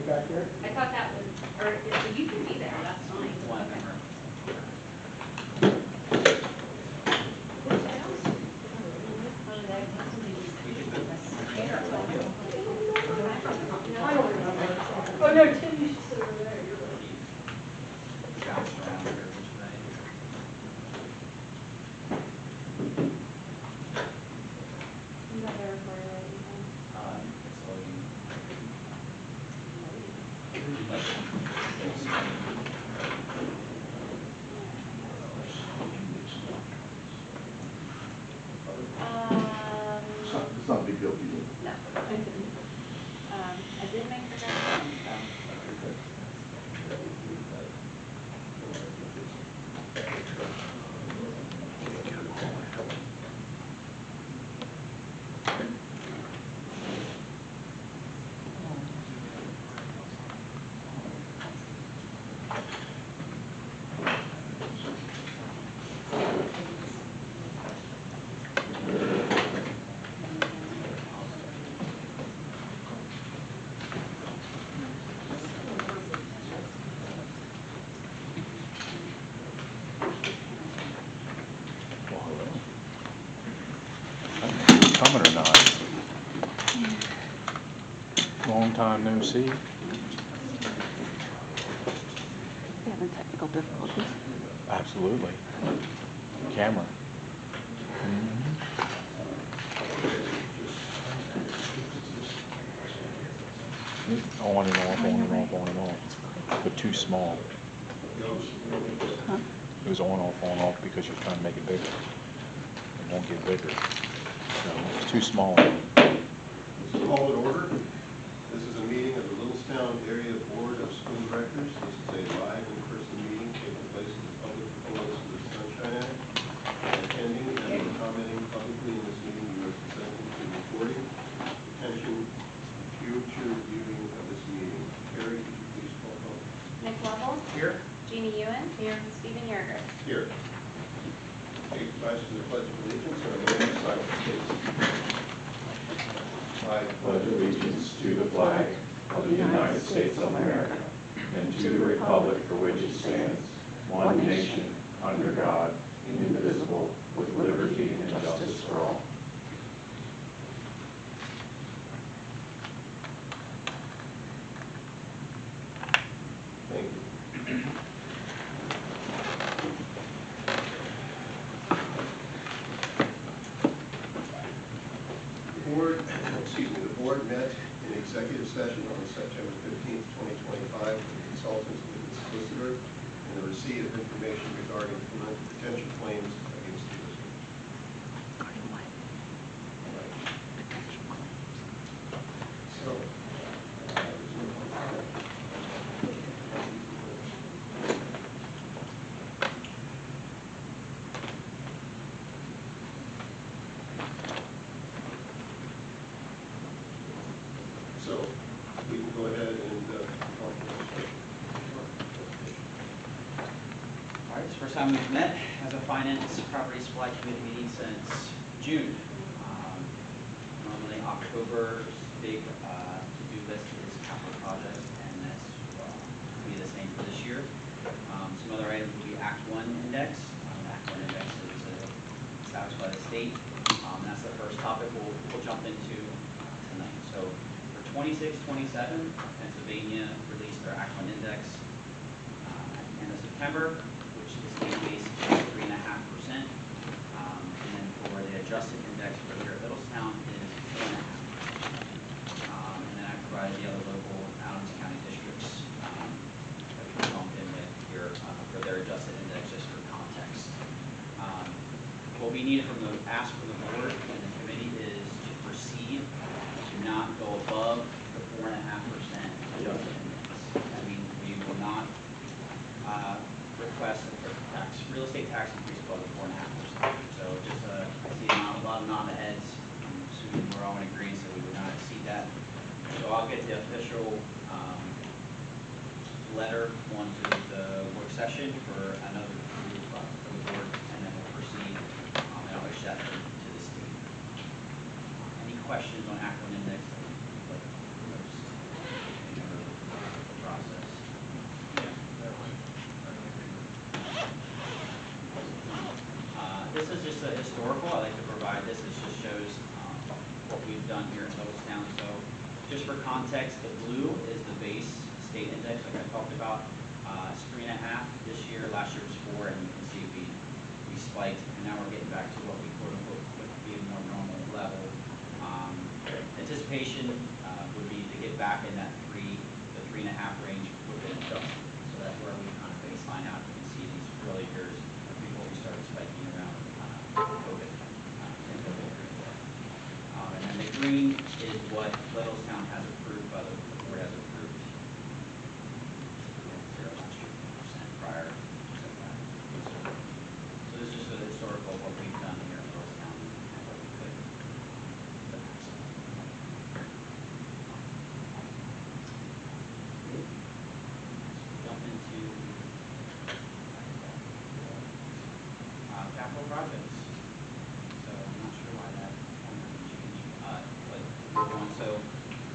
back here? I thought that was, or you can be there, that's fine. Okay. I don't remember. Oh, no, Tim, you should sit over there. You're right. You got there for It's not a big deal to you. no, I didn't. I did make the correction, so. Coming or not? Long time no see. Having technical difficulties. Absolutely. Camera. On and off, on and off, on and off. But too small. Huh? It was on, off because you're trying to make it bigger. It won't get bigger. So it's too small. This is called in order. This is a meeting of the Littlestown Area Board of School Directors. This is a live in-person meeting taking place in the public proponents of the Sunshine Act. Attending and commenting publicly in this meeting, you are consenting to recording, retention, future viewing of this meeting. Carrie, could you please call vote? Nick Lovell. Here. Jeannie Ewan. Here. Stephen Yerger. Here. Take rise to the Pledge of Allegiance and remain silent, please. I pledge allegiance to the flag of the United States of America and to the republic for which it stands, one nation, under God, indivisible, with liberty and justice for all. Thank you. The board met in executive session on September 15th, 2025 with the consultants with the solicitor and the receipt of information regarding potential claims against the district. So, So we can go ahead and All right, it's the first time we've met as a finance property supply committee meeting since June. Normally October's big to-do list is capital projects, and that's will be the same for this year. Some other items will be Act 1 index. Act 1 index is established by the state. That's the first topic we'll jump into tonight. So 26-27, Pennsylvania released their Act 1 index at the end of September, which is state-based 3.5%. And then for the adjusted index for here at Littlestown is 4.5%. And then I provided the other local Adams County districts that we can bump in with here for their adjusted index, just for context. What we needed from the ask from the board and the committee is to proceed to not go above the 4.5% adjusted index. That means we will not request a real estate tax increase above the 4.5%. So just I see a lot of nod heads. I'm assuming we're all in agreement that we would not exceed that. So I'll get the official letter onto the work session for another group for the board, and then we'll proceed. And I'll issue that to the state. Any questions on Act 1 index? just a historical. I like to provide this. This just shows what we've done here in Littlestown. So just for context, the blue is the base state index like I talked about. It's 3.5 this year. Last year was 4, and you can see we spiked, and now we're getting back to what we quote unquote would be a more normal level. Anticipation would be to get back in that the 3.5 range within adjustment. So that's where we kind of baseline out. You can see these early years before we started spiking around COVID. And then the green is what Littlestown has approved, by the board has approved. 0 last year, percent prior. So this is just a historical of what we've done here in Littlestown and what we could. Jump into capital projects. So I'm not sure why that changed, but move on. So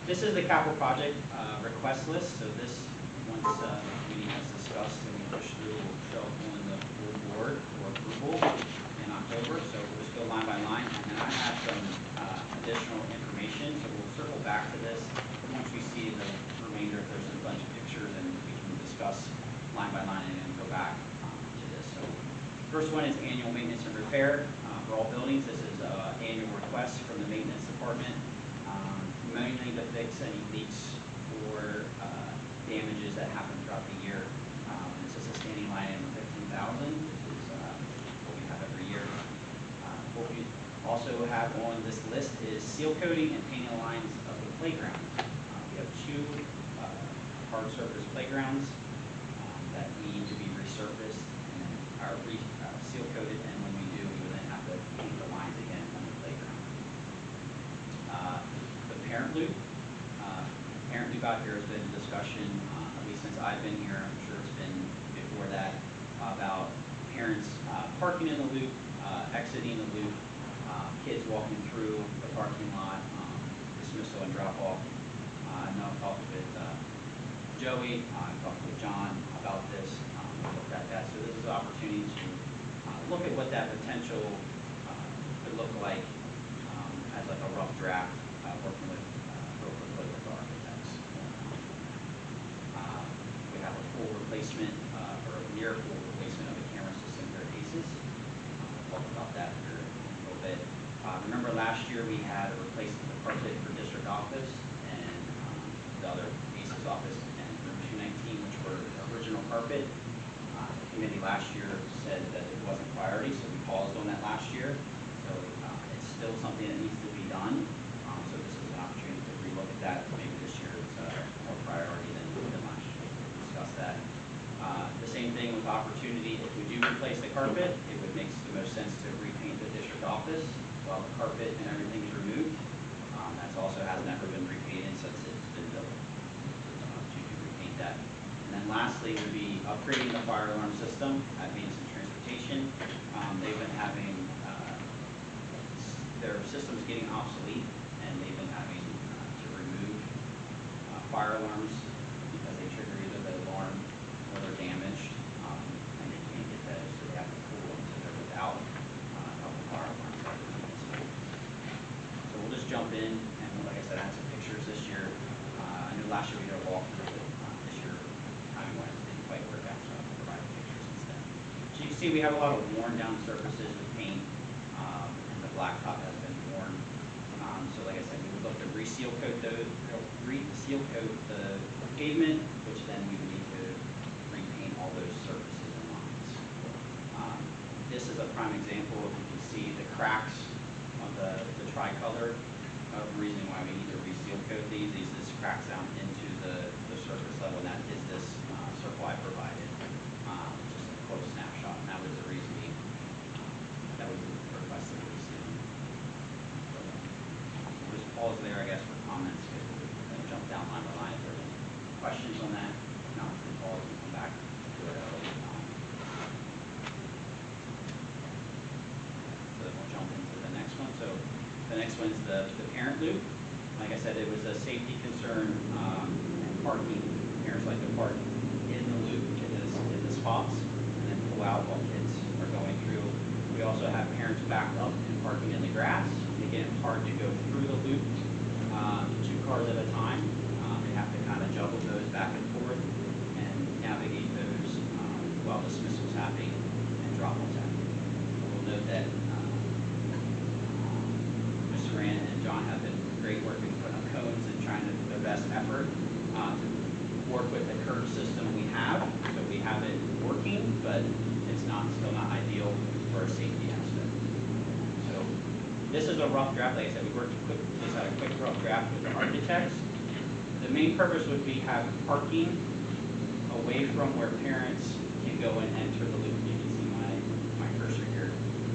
this is the capital project request list. So this, once the meeting has discussed and we push through, will show up on the full board for approval in October. So we'll just go line by line, and then I have some additional information. So we'll circle back to this once we see the remainder. If there's a bunch of pictures, and we can discuss line by line and then go back to this. So first one is annual maintenance and repair for all buildings. This is an annual request from the maintenance department, mainly to fix any leaks or damages that happen throughout the year. This is a standing line item of $15,000. This is what we have every year. What we also have on this list is seal coating and painting the lines of the playground. We have 2 hard surface playgrounds that need to be resurfaced and are seal coated, and when we do, we would then have to paint the lines again on the playground. The parent loop. Parent loop out here has been a discussion, at least since I've been here. I'm sure it's been before that, about parents parking in the loop, exiting the loop, kids walking through the parking lot, dismissal and drop off. I know I've talked with Joey, I've talked with John about this, looked at that. So this is an opportunity to look at what that potential could look like as like a rough draft, working with architects. We have a full replacement, or near full replacement of the camera system for ACES. We'll talk about that here in a little bit. Remember last year we had a replacement of the carpet for district office and the other ACES office and room 219, which were original carpet. The committee last year said that it wasn't priority, so we paused on that last year. So it's still something that needs to be done. So this is an opportunity to relook at that. Maybe this year it's more priority than last year. We'll discuss that. The same thing with opportunity. If we do replace the carpet, it would make the most sense to repaint the district office while the carpet and everything is removed. That's also has never been repainted since it's been built. There's an opportunity to repaint that. And then lastly would be upgrading the fire alarm system at Manson Transportation. They've been having their systems getting obsolete, and they've been having to remove fire alarms because they trigger either the alarm or they're damaged, and they can't get those, so they have to pull them, so they're without a couple fire alarms. So we'll just jump in, and like I said, I had some pictures this year. I knew last year we did a walkthrough, but this year timing-wise it didn't quite work out, so I'll provide pictures instead. So you can see we have a lot of worn down surfaces with paint, and the blacktop has been worn. So like I said, we would look to reseal coat the pavement, which then we would need to repaint all those surfaces and lines. This is a prime example. You can see the cracks of the tricolor. The reason why we need to reseal coat these is this cracks down into the surface level, and that is this circle I provided. Just a close snapshot, and that was the reasoning that we requested resealing. So we'll just pause there, I guess, for comments, and jump down line by line if there's any questions on that. If not, we can pause and come back to it at a later time. So then we'll jump into the next one. So the next one is the parent loop. Like I said, it was a safety concern and parking. Parents like to park in the loop in the spots and then pull out while kids are going through. We also have parents backed up and parking in the grass, making it hard to go through the loop, 2 cars at a time. They have to kind of juggle those back and forth and navigate those while dismissal's happening and drop-offs happening. We'll note that Mr. Rand and John have been great working putting up cones and trying to their best effort to work with the curb system we have. So we have it working, but it's still not ideal for a safety aspect. So this is a rough draft. Like I said, we just had a quick rough draft with the architects. The main purpose would be have parking away from where parents can go and enter the loop. You can see my cursor here.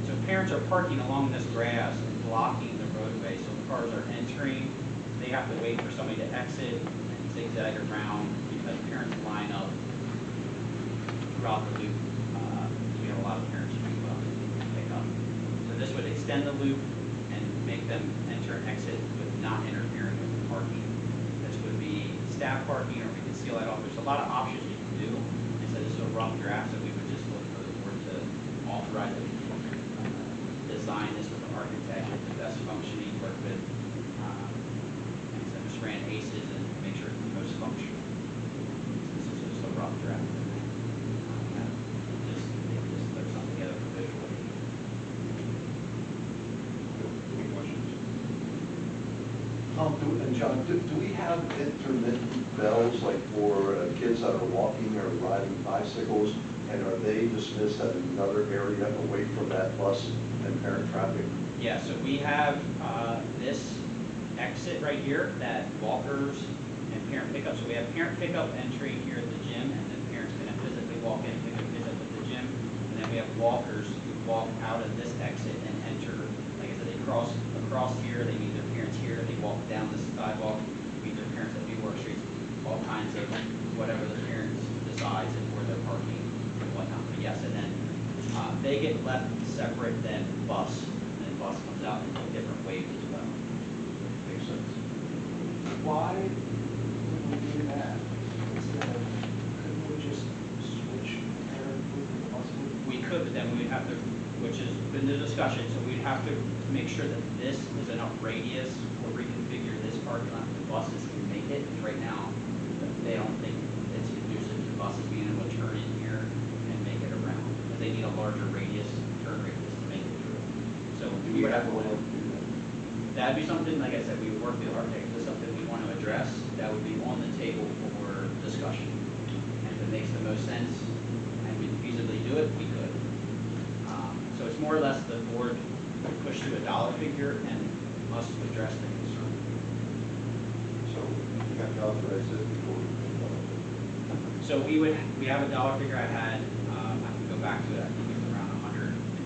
So parents are parking along this grass and blocking the roadway. So cars are entering. They have to wait for somebody to exit and zigzag around because parents line up throughout the loop. We have a lot of parents who pick up. So this would extend the loop and make them enter and exit with not interfering with the parking. This would be staff parking, or we can seal that off. There's a lot of options you can do. And so this is a rough draft, so we would just look for the board to authorize it. Design this with the architect, get the best functioning, work with Mr. Rand ACEs and make sure it's the most functional. This is just a rough draft. Just put something together for visually. Any questions? And John, do we have intermittent bells, like for kids that are walking or riding bicycles? And are they dismissed at another area away from that bus and parent traffic? Yeah, so we have this exit right here that walkers and parent pickup. So we have parent pickup entering here at the gym, and then parents can physically walk in, pick up kids up at the gym. And then we have walkers who walk out of this exit and enter. Like I said, they cross across here, they meet their parents here, they walk down this sidewalk, meet their parents at New York Street, all kinds of whatever the parents decides and where they're parking and whatnot. But yes, and then they get left separate than bus, and then bus comes out in different waves as well. Makes sense. Why would we do that instead of, couldn't we just switch parent loop and bus loop? We could, but then we would have to, which has been the discussion, so we'd have to make sure that this is enough radius or reconfigure this parking lot for the buses can make it. Because right now, they don't think it's conducive to buses being able to turn in here and make it around. But they need a larger radius, turn radius to make it through. So we would have to. That'd be something, like I said, we would work with the architect. If it's something we want to address, that would be on the table for discussion. And if it makes the most sense and we feasibly do it, we could. So it's more or less the board would push to a dollar figure and us to address the concern. So you have to authorize it before we can So we have a dollar figure I had, I can go back to it, I think it was around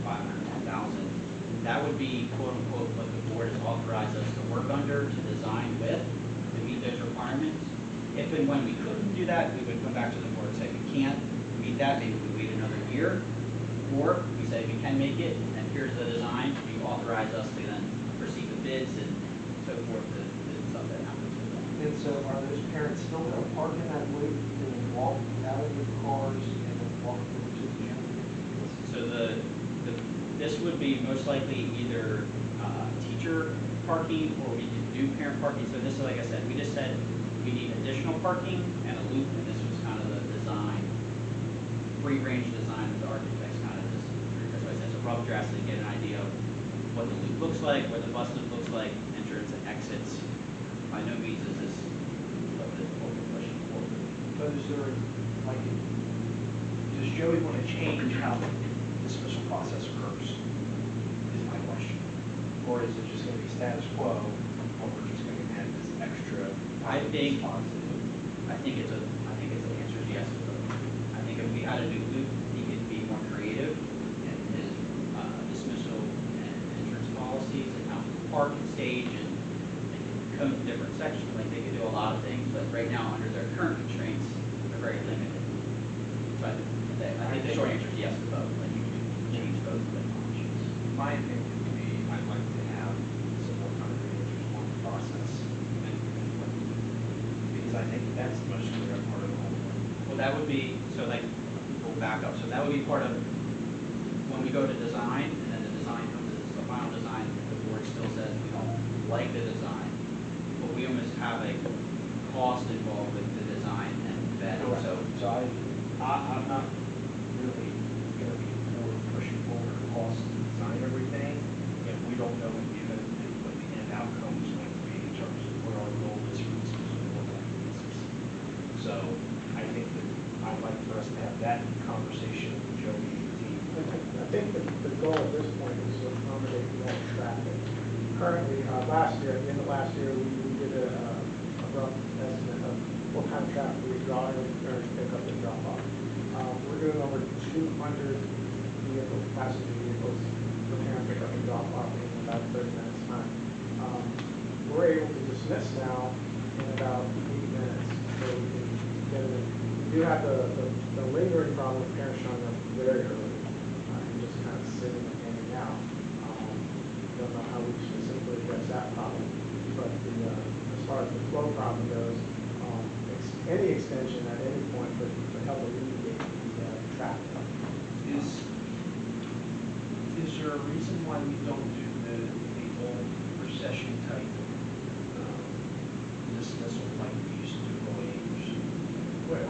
510,000. That would be quote unquote what the board has authorized us to work under, to design with, to meet those requirements. If and when we couldn't do that, we would come back to the board and say, we can't meet that, maybe we wait another year. Or we say we can make it, and here's the design, you authorize us to then proceed with bids and so forth, and stuff that happens with that. And so are those parents still going to park in that loop and then walk out of their cars and then walk over to the gym? So this would be most likely either teacher parking or we could do parent parking. So this is, like I said, we just said we need additional parking and a loop, and this was kind of the design, free range design of the architects kind of just, that's why I said it's a rough draft to get an idea of what the loop looks like, what the bus loop looks like, entrance and exits. By no means is this what we're pushing forward. But is there, like, does Joey want to change how the dismissal process occurs? Is my question. Or is it just going to be status quo, or we're just going to add this extra? I think it's an answer is yes to both. I think if we had a new loop, he could be more creative in his dismissal and entrance policies and how to park and stage, and they could come in different sections. Like they could do a lot of things, but right now under their current constraints, they're very limited. But I think the short answer is yes to both. Like you can change both of them options. My opinion would be, I'd like to have some more conversations on the process. Because I think that's the most clear part of the whole thing. Well, that would be, so like, we'll back up. So that would be part of when we go to design, and then the design comes to the final design, the board still says we don't like the design, but we almost have a cost involved with the design and vetting, so. So I'm not really gonna be pushing forward the cost to design everything if we don't know what the end outcome is going to be in terms of what our goal is for this particular basis. So I think that I'd like for us to have that conversation with Joey and the team. I think the goal at this point is to accommodate more traffic. Currently, last year, at the end of last year, we did a rough estimate of what kind of traffic we draw in or pick up and drop off. We're doing over 200 vehicles, passenger vehicles, for parent pick up and drop off in about 30 minutes time. We're able to dismiss now in about 8 minutes, so we can get it in. We do have the lingering problem of parents showing up very early and just kind of sitting and hanging out. Don't know how we specifically address that problem, but as far as the flow problem goes, any extension at any point would help alleviate the traffic. Is there a reason why we don't do the old recession type dismissal like we used to do early years? Well,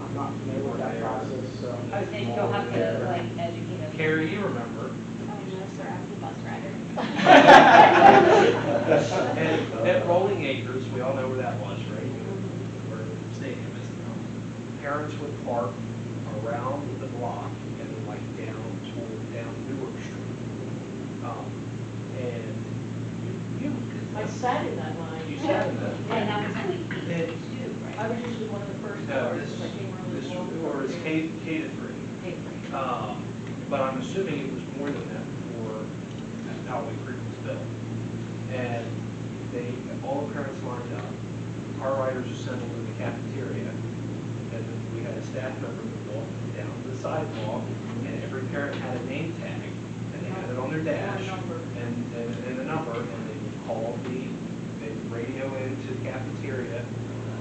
I'm not familiar with that process, so. I think you'll have to like educate us. Carrie, you remember? Oh, no, sir, I'm the bus rider. And at Rolling Acres, we all know where that was, right? Where the stadium is now. Parents would park around the block and then like down Newark Street. And I sat in that line. you sat in that. And that was only And- K2, I right? was usually one of the first No, cars, this, because I came early. this, to or is K to 3. K3. But I'm assuming it was more than that before Poway Creek was built. And all the parents lined up, car riders assembled in the cafeteria, and then we had a staff member that walked down the sidewalk, and every parent had a name tag, and they had it on their dash, and a number, and they would call they would radio into the cafeteria,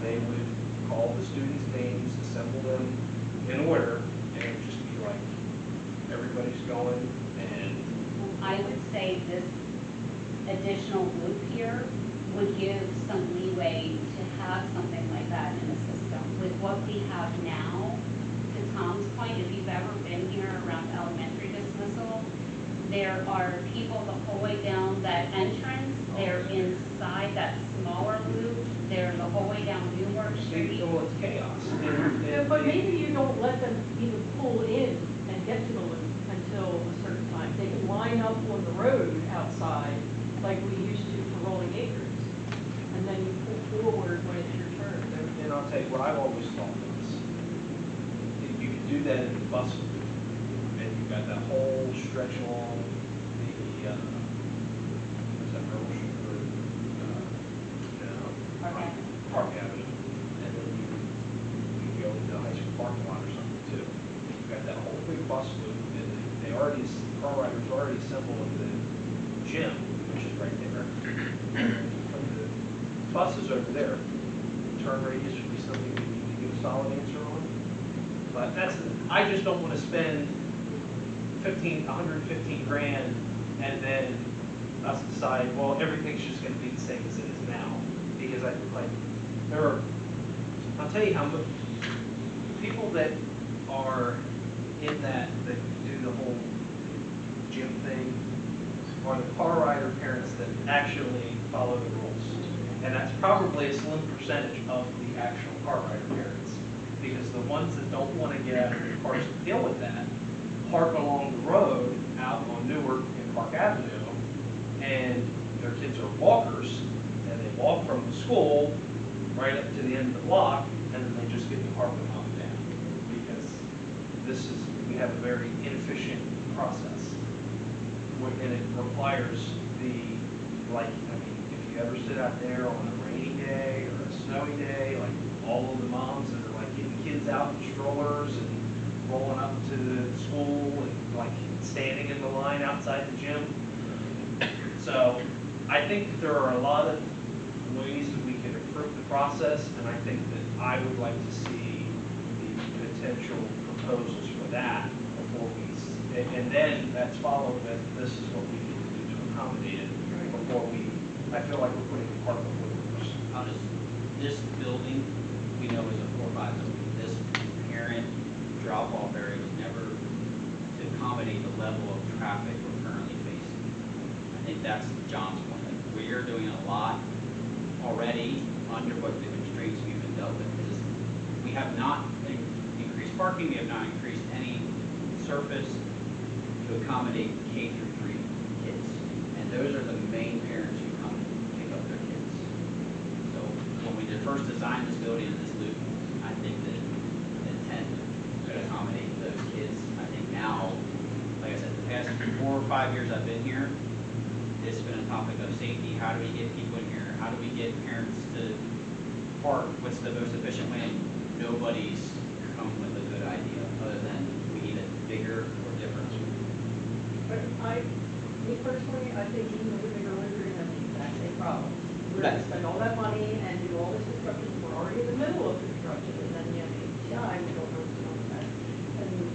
they would call the students' names, assemble them in order, and it would just be like, everybody's going, and I would say this additional loop here would give some leeway to have something like that in the system. With what we have now, to Tom's point, if you've ever been here around elementary dismissal, there are people the whole way down that entrance, they're inside that smaller loop, they're the whole way down Newark Street. well, it's chaos. Yeah, but maybe you don't let them even pull in and get to the loop until a certain time. They can line up on the road outside like we used to for Rolling Acres. And then you pull forward when it's your turn. And I'll tell you what I've always thought is, if you could do that in the bus loop, and you've got that whole stretch along the, what's that, Earl Street, Okay. Park Avenue, and then you go into the high school parking lot or something too. You've got that whole big bus loop, and car riders already assemble in the gym, which is right there. From the buses over there, turn radius would be something we need to give a solid answer on. But I just don't want to spend 115 grand and then us decide, well, everything's just going to be the same as it is now. Because I'll tell you how much people that are in that do the whole gym thing are the car rider parents that actually follow the rules. And that's probably a slim percentage of the actual car rider parents. Because the ones that don't want to get out of their cars to deal with that park along the road out on Newark and Park Avenue, and their kids are walkers, and they walk from the school right up to the end of the block, and then they just get in the car and hop down. Because we have a very inefficient process. And it requires if you ever sit out there on a rainy day or a snowy day, like all of the moms that are like getting kids out in strollers and rolling up to the school and like standing in the line outside the gym. So I think that there are a lot of ways that we can improve the process, and I think that I would like to see the potential proposals for that before and then that's followed with, this is what we need to do to accommodated before I feel like we're putting the cart before the horse. This building, we know is a 4-5 building. This parent drop-off area was never to accommodate the level of traffic we're currently facing. I think that's John's point. Like, we are doing a lot already under what the constraints we've been dealt with. Because we have not increased parking, we have not increased any surface to accommodate K through 3 kids. And those are the main parents who come to pick up their kids. So when we did first design this building and this loop, I think that the intent to accommodate those kids. I think now, like I said, the past 4 or 5 years I've been here, it's been a topic of safety. How do we get people in here? How do we get parents to park? What's the most efficient way? Nobody's come with a good idea other than we need it bigger or different. But me personally, I think even with the bigger ones, we're gonna have the exact same problem. We're gonna spend all that money and do all this construction, we're already in the middle of construction, and then you have ATI, we don't know what's going on with that.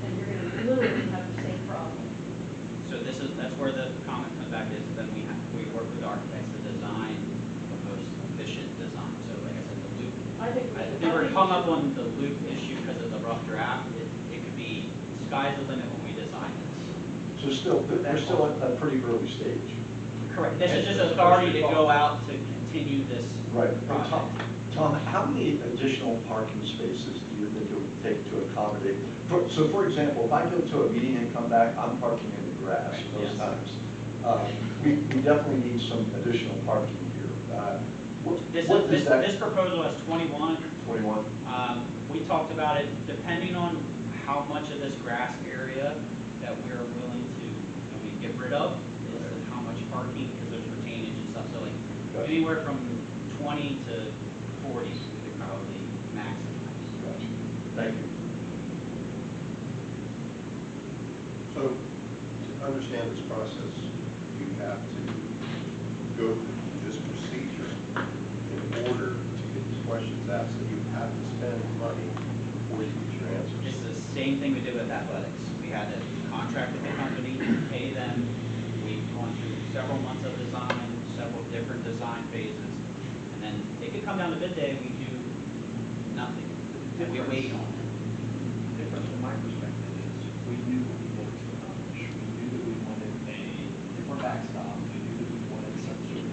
And you're gonna literally have the same problem. So that's where the comment comes back is then we work with architects to design the most efficient design. So like I said, the loop. I think They were hung up on the loop issue because of the rough draft. It could be sky's the limit when we design this. So still, we're still at a pretty early stage. Correct. This is just authority to go out to continue this Right. project. Tom, how many additional parking spaces do you think it would take to accommodate? So for example, if I go to a meeting and come back, I'm parking in the grass most Yes. times. We definitely need some additional parking here. This proposal has 21. 21? We talked about it, depending on how much of this grass area that we're willing to, get rid of, is how much parking, because there's retainage and stuff, so like, Gotcha. anywhere from 20 to 40, we could probably maximize. Gotcha. Thank you. So to understand this process, you have to go through this procedure in order to get these questions asked, and you have to spend money before you get your answers. It's the same thing we did with athletics. We had to contract with the company, pay them. We've gone through several months of design, several different design phases, and then it could come down to bid day, we do nothing. And we wait on it. The difference from my perspective is we knew what we wanted to accomplish. We knew that we wanted a different backstop.